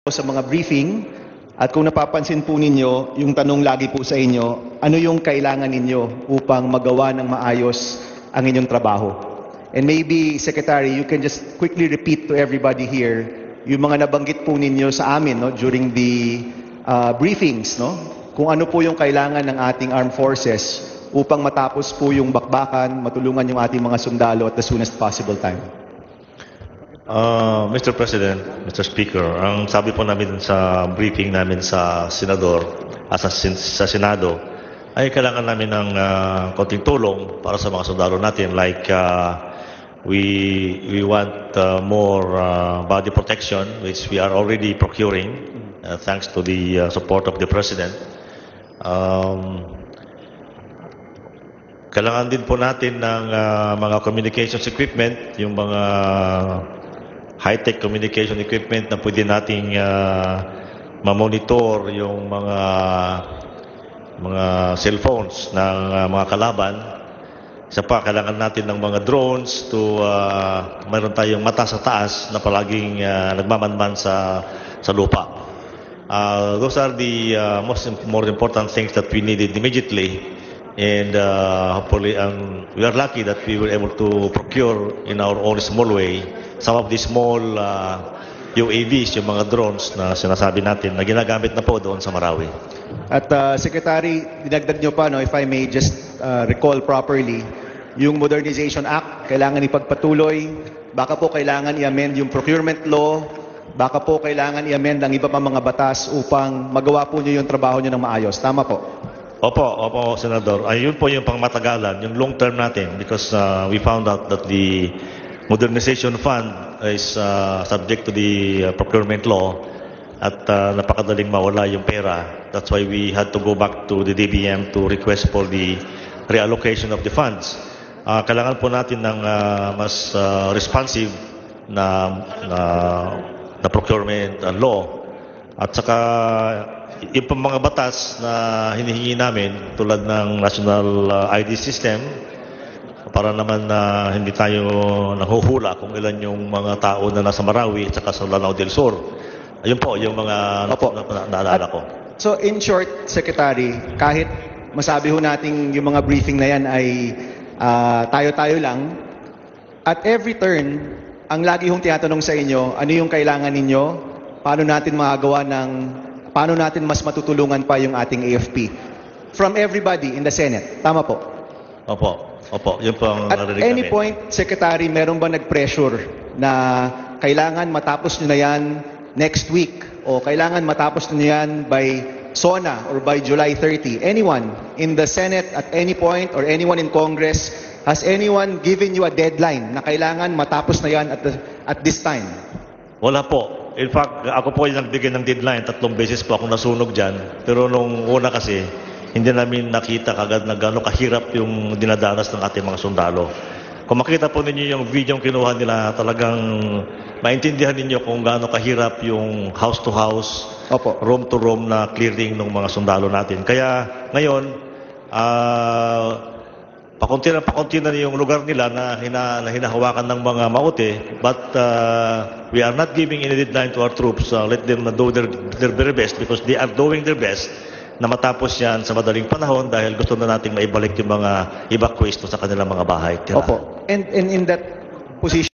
sa mga briefing at kung napapansin po ninyo, yung tanong lagi po sa inyo, ano yung kailangan ninyo upang magawa ng maayos ang inyong trabaho? And maybe, Secretary, you can just quickly repeat to everybody here yung mga nabanggit po ninyo sa amin during the briefings, kung ano po yung kailangan ng ating armed forces upang matapos po yung bakbakan, matulungan yung ating mga sundalo at the soonest possible time. Mr. President, Mr. Speaker, ang sabi po namin sa briefing namin sa Senador, sa Senado, ay kailangan namin ng konting tulong para sa mga sundalo natin. Like, we want more body protection, which we are already procuring, thanks to the support of the President. Kailangan din po natin ng mga communications equipment, yung mga high-tech communication equipment na pwede nating ma-monitor yung mga cellphones ng mga kalaban. Isa pa, kailangan natin ng mga drones to mayroon tayong mata sa taas na palaging nagmamanman sa lupa. Those are the more important things that we needed immediately. And hopefully, we are lucky that we were able to procure in our own small way some of the small UAVs, yung mga drones na sinasabi natin na ginagamit na po doon sa Marawi. At Secretary, dinagdag nyo pa, if I may just recall properly, yung Modernization Act, kailangan ipagpatuloy, baka po kailangan i-amend yung procurement law, baka po kailangan i-amend ang iba pa mga batas upang magawa po nyo yung trabaho nyo ng maayos. Tama po? Opo, Senador. Ayun po yung pangmatagalan, yung long term natin, because we found out that the Modernization Fund is subject to the procurement law at napakadaling mawala yung pera. That's why we had to go back to the DBM to request for the reallocation of the funds. Kailangan po natin ng mas responsive na procurement law. At saka yung mga batas na hinihingi namin tulad ng National ID System para naman na hindi tayo nahuhula kung ilan yung mga tao na nasa Marawi at saka sa Lanao del Sur. Ayun po yung mga naalala ko. So in short, Secretary, kahit masabi ho natin yung mga briefing na yan ay tayo-tayo lang, at every turn, ang lagi hong tinatanong sa inyo, ano yung kailangan ninyo, paano natin mas matutulungan pa yung ating AFP. From everybody in the Senate. Tama po? Opo. Yun po ang narinig At any namin. point, Secretary, meron ba nag-pressure na kailangan matapos nyo na yan next week o kailangan matapos nyo yan by SONA or by July 30? Anyone in the Senate at any point or anyone in Congress, has anyone given you a deadline na kailangan matapos na yan at this time? Wala po. In fact, ako po yung nagbigay ng deadline. 3 beses po ako nasunog dyan. Pero nung una kasi, hindi namin nakita kagad na gano'ng kahirap yung dinadanas ng ating mga sundalo. Kung makita po ninyo yung video yung kinuha nila, talagang maintindihan ninyo kung gano'ng kahirap yung house-to-house, room-to-room na clearing ng mga sundalo natin. Kaya ngayon, pakunti na yung lugar nila na hinahawakan ng mga maute, but we are not giving any deadline to our troops. Let them do their very best because they are doing their best na matapos yan sa madaling panahon dahil gusto na nating maibalik yung mga evacuees sa kanilang mga bahay. Opo. And in that position,